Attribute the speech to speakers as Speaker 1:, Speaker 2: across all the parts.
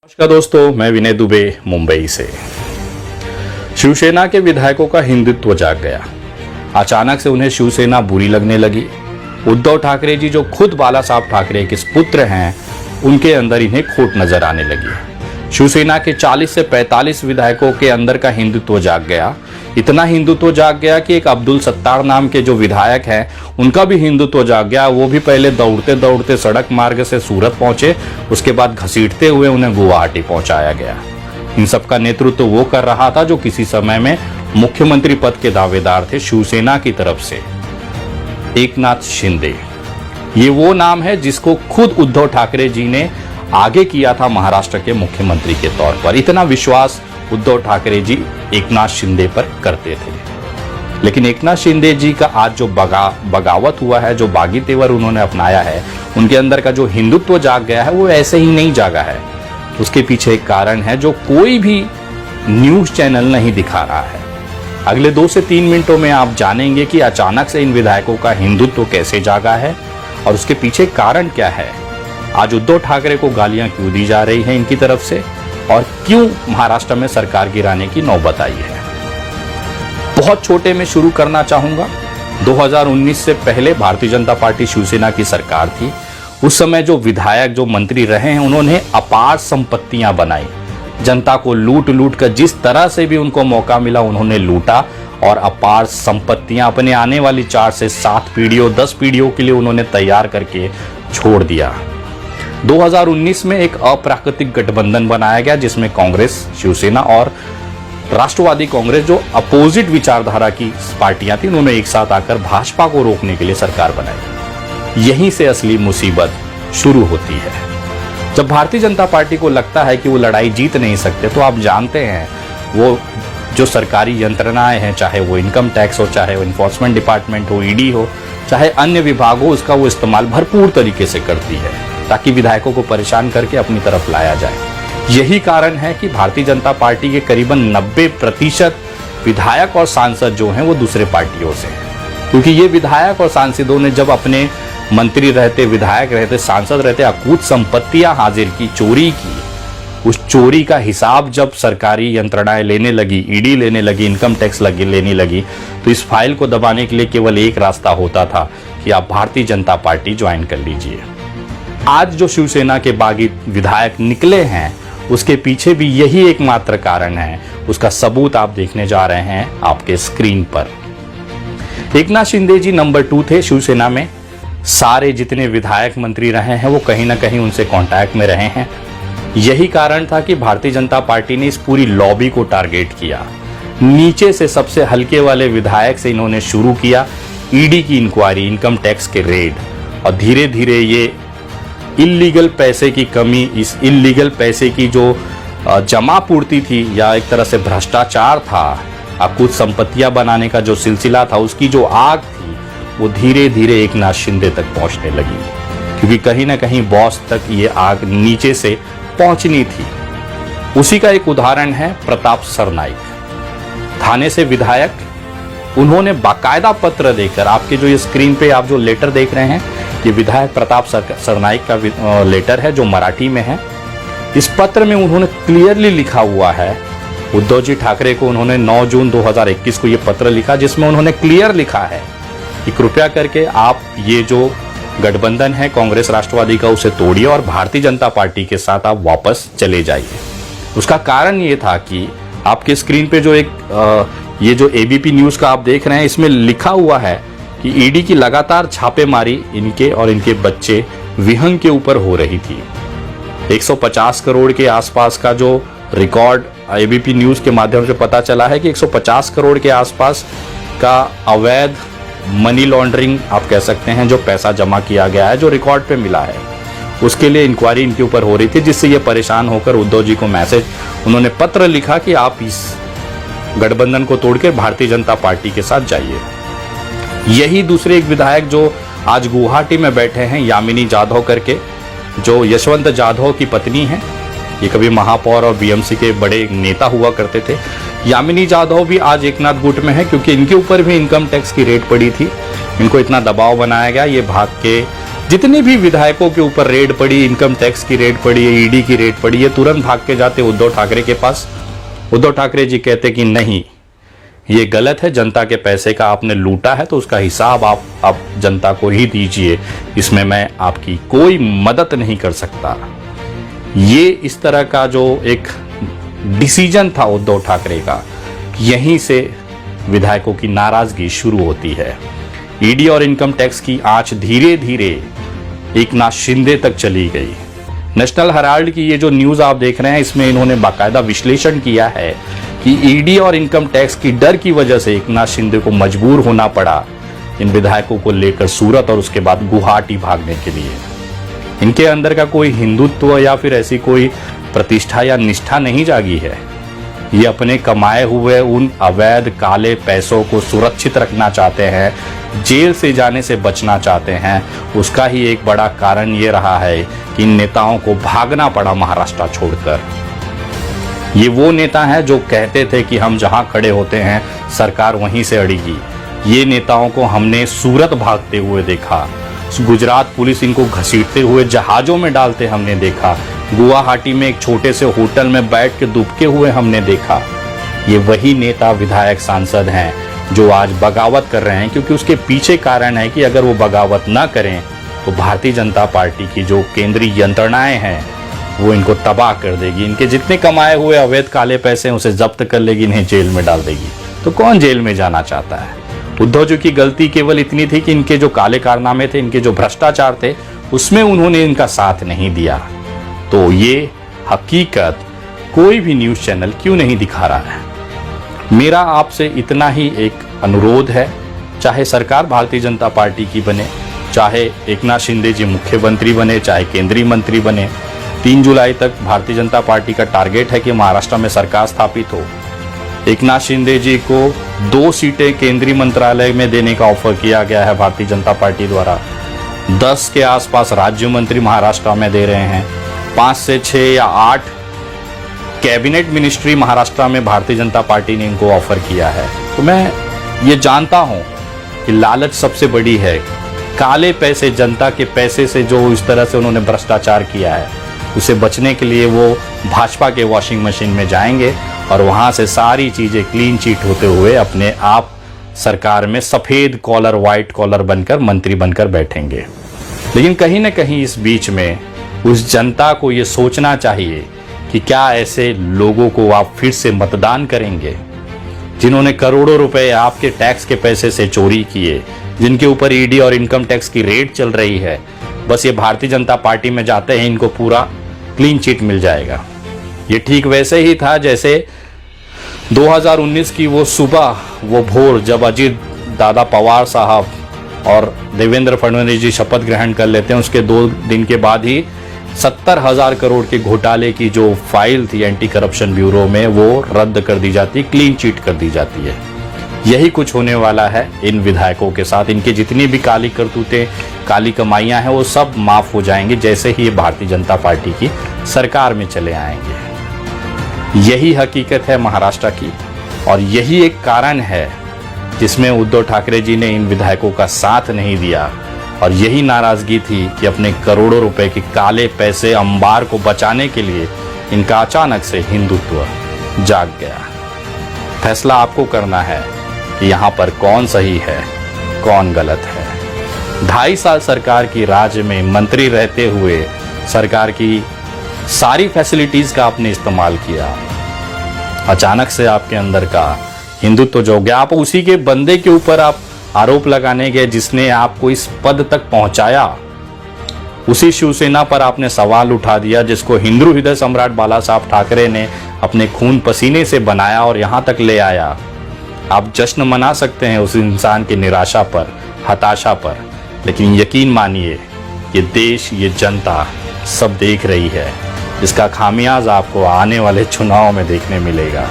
Speaker 1: नमस्कार दोस्तों, मैं विनय दुबे मुंबई से। शिवसेना के विधायकों का हिंदुत्व जाग गया। अचानक से उन्हें शिवसेना बुरी लगने लगी। उद्धव ठाकरे जी जो खुद बाला साहब ठाकरे के पुत्र हैं, उनके अंदर इन्हें खोट नजर आने लगी। शिवसेना के 40 से 45 विधायकों के अंदर का हिंदुत्व जाग गया। इतना हिंदुत्व जाग गया कि एक अब्दुल सत्तार नाम के जो विधायक हैं, उनका भी हिंदुत्व जाग गया। वो भी पहले दौड़ते दौड़ते सड़क मार्ग से सूरत पहुंचे, उसके बाद घसीटते हुए उन्हें गुवाहाटी पहुंचाया गया। इन सब का नेतृत्व वो कर रहा था जो किसी समय में मुख्यमंत्री पद के दावेदार थे शिवसेना की तरफ से, एकनाथ शिंदे। ये वो नाम है जिसको खुद उद्धव ठाकरे जी ने आगे किया था महाराष्ट्र के मुख्यमंत्री के तौर पर। इतना विश्वास उद्धव ठाकरे जी एकनाथ शिंदे पर करते थे। लेकिन एकनाथ शिंदे जी का आज जो बगावत हुआ है, जो बागी तेवर उन्होंने अपनाया है, उनके अंदर का जो हिंदुत्व जाग गया है, वो ऐसे ही नहीं जागा है। उसके पीछे एक कारण है जो कोई भी न्यूज चैनल नहीं दिखा रहा है। अगले 2 से 3 मिनटों में आप जानेंगे कि अचानक से इन विधायकों का हिंदुत्व कैसे जागा है और उसके पीछे कारण क्या है। आज उद्धव ठाकरे को गालियां क्यों दी जा रही हैं इनकी तरफ से, और क्यों महाराष्ट्र में सरकार गिराने की नौबत आई है। बहुत छोटे में शुरू करना चाहूंगा। 2019 से पहले भारतीय जनता पार्टी शिवसेना की सरकार थी। उस समय जो विधायक, जो मंत्री रहे हैं, उन्होंने अपार संपत्तियां बनाई। जनता को लूट लूट कर जिस तरह से भी उनको मौका मिला उन्होंने लूटा और अपार संपत्तियां अपने आने वाली 4 से 7 पीढ़ियों, 10 पीढ़ियों के लिए उन्होंने तैयार करके छोड़ दिया। 2019 में एक अप्राकृतिक गठबंधन बनाया गया जिसमें कांग्रेस, शिवसेना और राष्ट्रवादी कांग्रेस, जो अपोजिट विचारधारा की पार्टियां थी, उन्होंने एक साथ आकर भाजपा को रोकने के लिए सरकार बनाई। यहीं से असली मुसीबत शुरू होती है। जब भारतीय जनता पार्टी को लगता है कि वो लड़ाई जीत नहीं सकते, तो आप जानते हैं वो जो सरकारी यंत्रणाएं हैं, चाहे वो इनकम टैक्स हो, चाहे वो इन्फोर्समेंट डिपार्टमेंट हो, ईडी हो, चाहे अन्य विभाग हो, उसका वो इस्तेमाल भरपूर तरीके से करती है ताकि विधायकों को परेशान करके अपनी तरफ लाया जाए। यही कारण है कि भारतीय जनता पार्टी के करीबन 90% विधायक और सांसद जो हैं वो दूसरे पार्टियों से हैं, क्योंकि ये विधायक और सांसदों ने जब अपने मंत्री रहते, विधायक रहते, सांसद रहते अकूत संपत्तियां हाजिर की, चोरी की, उस चोरी का हिसाब जब सरकारी यंत्रणाएं लेने लगी, ईडी लेने लगी, इनकम टैक्स लेने लगी, तो इस फाइल को दबाने के लिए केवल एक रास्ता होता था कि आप भारतीय जनता पार्टी ज्वाइन कर लीजिए। आज जो शिवसेना के बागी विधायक निकले हैं, उसके पीछे भी यही एकमात्र कारण है। उसका सबूत आप देखने जा रहे हैं आपके स्क्रीन पर। एकनाथ शिंदे जी नंबर 2 थे शिवसेना में। सारे जितने विधायक मंत्री रहे हैं वो कहीं ना कहीं उनसे कांटेक्ट में रहे हैं। यही कारण था कि भारतीय जनता पार्टी ने इस पूरी लॉबी को टारगेट किया। नीचे से सबसे हल्के वाले विधायक से इन्होंने शुरू किया ईडी की इंक्वायरी, इनकम टैक्स के रेड, और धीरे धीरे ये इल्लीगल पैसे की कमी, इस इल्लीगल पैसे की जो जमा पूर्ति थी या एक तरह से भ्रष्टाचार था, अकूत संपत्तियां बनाने का जो सिलसिला था, उसकी जो आग थी वो धीरे धीरे एकनाथ शिंदे तक पहुंचने लगी, क्योंकि कहीं ना कहीं बॉस तक ये आग नीचे से पहुंचनी थी। उसी का एक उदाहरण है प्रताप सरनाइक, थाने से विधायक। उन्होंने बाकायदा पत्र देकर, आपके जो ये स्क्रीन पे आप जो लेटर देख रहे हैं, ये विधायक प्रताप सरनाइक का लेटर है जो मराठी में है। इस पत्र में उन्होंने क्लियरली लिखा हुआ है, उद्धव जी ठाकरे को उन्होंने 9 जून 2021 को ये पत्र लिखा, जिसमें उन्होंने क्लियर लिखा है कि कृपया करके आप ये जो गठबंधन है कांग्रेस राष्ट्रवादी का, उसे तोड़िए और भारतीय जनता पार्टी के साथ आप वापस चले जाइए। उसका कारण ये था कि आपके स्क्रीन पे जो ये जो एबीपी न्यूज का आप देख रहे हैं, इसमें लिखा हुआ है कि ईडी की लगातार छापेमारी इनके और इनके बच्चे विहंग के ऊपर हो रही थी। 150 करोड़ के आसपास का जो रिकॉर्ड एबीपी न्यूज के माध्यम से पता चला है कि 150 करोड़ के आसपास का अवैध मनी लॉन्ड्रिंग आप कह सकते हैं, जो पैसा जमा किया गया है, जो रिकॉर्ड पे मिला है, उसके लिए इंक्वायरी इनके ऊपर हो रही थी, जिससे ये परेशान होकर उद्धव जी को मैसेज, उन्होंने पत्र लिखा कि आप इस गठबंधन को तोड़कर भारतीय जनता पार्टी के साथ जाइए। यही दूसरे एक विधायक जो आज गुवाहाटी में बैठे हैं, यामिनी जाधव करके, जो यशवंत जाधव की पत्नी है, ये कभी महापौर और बीएमसी के बड़े नेता हुआ करते थे। यामिनी जाधव भी आज एकनाथ गुट में है, क्योंकि इनके ऊपर भी इनकम टैक्स की रेड पड़ी थी। इनको इतना दबाव बनाया गया, ये भाग के जितने भी विधायकों के ऊपर रेड पड़ी, इनकम टैक्स की रेड पड़ी है, ईडी की रेड पड़ी है, तुरंत भाग के जाते उद्धव ठाकरे के पास। उद्धव ठाकरे जी कहते कि नहीं, ये गलत है, जनता के पैसे का आपने लूटा है तो उसका हिसाब आप जनता को ही दीजिए, इसमें मैं आपकी कोई मदद नहीं कर सकता। ये इस तरह का जो एक डिसीजन था उद्धव ठाकरे का, यहीं से विधायकों की नाराजगी शुरू होती है। ईडी और इनकम टैक्स की आंच धीरे धीरे एकनाथ शिंदे तक चली गई। नेशनल हेराल्ड की ये जो न्यूज आप देख रहे हैं, इसमें इन्होंने बाकायदा विश्लेषण किया है कि ईडी और इनकम टैक्स की डर की वजह से एकनाथ शिंदे को मजबूर होना पड़ा इन विधायकों को लेकर सूरत और उसके बाद गुवाहाटी भागने के लिए। इनके अंदर का कोई हिंदुत्व या फिर ऐसी कोई प्रतिष्ठा या निष्ठा नहीं जागी है। ये अपने कमाए हुए उन अवैध काले पैसों को सुरक्षित रखना चाहते हैं, जेल से जाने से बचना चाहते हैं। उसका ही एक बड़ा कारण ये रहा है कि इन नेताओं को भागना पड़ा महाराष्ट्र छोड़कर। ये वो नेता हैं जो कहते थे कि हम जहां खड़े होते हैं सरकार वहीं से अड़ेगी। ये नेताओं को हमने सूरत भागते हुए देखा, गुजरात पुलिस इनको घसीटते हुए जहाजों में डालते हमने देखा, गुवाहाटी में एक छोटे से होटल में बैठ के दुबके हुए हमने देखा। ये वही नेता विधायक सांसद हैं जो आज बगावत कर रहे हैं, क्योंकि उसके पीछे कारण है कि अगर वो बगावत ना करें तो भारतीय जनता पार्टी की जो केंद्रीय यंत्रणाएं हैं वो इनको तबाह कर देगी। इनके जितने कमाए हुए अवैध काले पैसे हैं उसे जब्त कर लेगी, इन्हें जेल में डाल देगी। तो कौन जेल में जाना चाहता है? उद्धव जी की गलती केवल इतनी थी कि इनके जो काले कारनामे थे, इनके जो भ्रष्टाचार थे, उसमें उन्होंने इनका साथ नहीं दिया। तो ये हकीकत कोई भी न्यूज़ चैनल क्यों नहीं दिखा रहा है? मेरा आपसे इतना ही एक अनुरोध है, चाहे सरकार भारतीय जनता पार्टी की बने, चाहे एकनाथ शिंदे जी मुख्यमंत्री बने, चाहे केंद्रीय मंत्री बने, 3 जुलाई तक भारतीय जनता पार्टी का टारगेट है कि महाराष्ट्र में सरकार स्थापित हो। एकनाथ शिंदे जी को 2 सीटें केंद्रीय मंत्रालय में देने का ऑफर किया गया है भारतीय जनता पार्टी द्वारा। 10 के आसपास राज्य मंत्री महाराष्ट्र में दे रहे हैं। 5 से 6 या 8 कैबिनेट मिनिस्ट्री महाराष्ट्र में भारतीय जनता पार्टी ने इनको ऑफर किया है। तो मैं ये जानता हूं कि लालच सबसे बड़ी है। काले पैसे, जनता के पैसे से जो इस तरह से उन्होंने भ्रष्टाचार किया है, उसे बचने के लिए वो भाजपा के वॉशिंग मशीन में जाएंगे और वहां से सारी चीजें क्लीन चिट होते हुए अपने आप सरकार में सफेद कॉलर, व्हाइट कॉलर बनकर मंत्री बनकर बैठेंगे। लेकिन कहीं ना कहीं इस बीच में उस जनता को ये सोचना चाहिए कि क्या ऐसे लोगों को आप फिर से मतदान करेंगे जिन्होंने करोड़ों रुपए आपके टैक्स के पैसे से चोरी किए, जिनके ऊपर ईडी और इनकम टैक्स की रेड चल रही है। बस ये भारतीय जनता पार्टी में जाते हैं, इनको पूरा क्लीन चिट मिल जाएगा। ये ठीक वैसे ही था जैसे 2019 की वो सुबह, वो भोर, जब अजीत दादा पवार साहब और देवेंद्र फडणवीस जी शपथ ग्रहण कर लेते हैं, उसके 2 दिन के बाद ही 70,000 करोड़ के घोटाले की जो फाइल थी एंटी करप्शन ब्यूरो में, वो रद्द कर दी जाती, क्लीन चिट कर दी जाती है। यही कुछ होने वाला है इन विधायकों के साथ। इनके जितनी भी काली करतूतें, काली कमाइयां हैं, वो सब माफ हो जाएंगी जैसे ही ये भारतीय जनता पार्टी की सरकार में चले आएंगे। यही हकीकत है महाराष्ट्र की, और यही एक कारण है जिसमें उद्धव ठाकरे जी ने इन विधायकों का साथ नहीं दिया। और यही नाराजगी थी कि अपने करोड़ों रुपए के काले पैसे अंबार को बचाने के लिए इनका अचानक से हिंदुत्व जाग गया। फैसला आपको करना है कि यहाँ पर कौन सही है, कौन गलत है। 2.5 साल सरकार की राज्य में मंत्री रहते हुए सरकार की सारी फैसिलिटीज का आपने इस्तेमाल किया। अचानक से आपके अंदर का हिंदुत्व जो गया, आप उसी के बंदे के ऊपर आप आरोप लगाने गए जिसने आपको इस पद तक पहुंचाया। उसी शिवसेना पर आपने सवाल उठा दिया जिसको हिंदू हृदय सम्राट बाला साहब ठाकरे ने अपने खून पसीने से बनाया और यहां तक ले आया। आप जश्न मना सकते हैं उस इंसान की निराशा पर, हताशा पर, लेकिन यकीन मानिए ये देश, ये जनता सब देख रही है। इसका खामियाज आपको आने वाले चुनाव में देखने मिलेगा।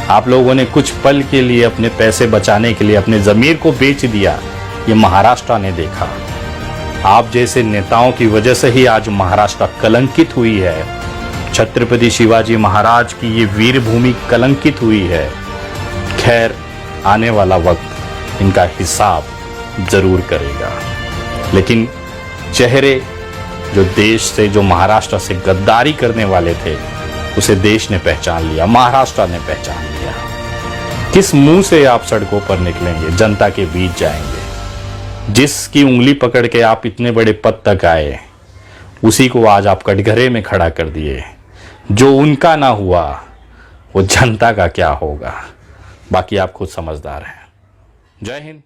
Speaker 1: आप लोगों ने कुछ पल के लिए अपने पैसे बचाने के लिए अपने जमीर को बेच दिया, ये महाराष्ट्र ने देखा। आप जैसे नेताओं की वजह से ही आज महाराष्ट्र कलंकित हुई है। छत्रपति शिवाजी महाराज की ये वीर भूमि कलंकित हुई है। खैर, आने वाला वक्त इनका हिसाब जरूर करेगा, लेकिन चेहरे जो देश से, जो महाराष्ट्र से गद्दारी करने वाले थे, उसे देश ने पहचान लिया, महाराष्ट्र ने पहचान लिया। किस मुंह से आप सड़कों पर निकलेंगे, जनता के बीच जाएंगे? जिसकी उंगली पकड़ के आप इतने बड़े पद तक आए, उसी को आज आप कटघरे में खड़ा कर दिए। जो उनका ना हुआ वो जनता का क्या होगा? बाकी आप खुद समझदार हैं। जय हिंद।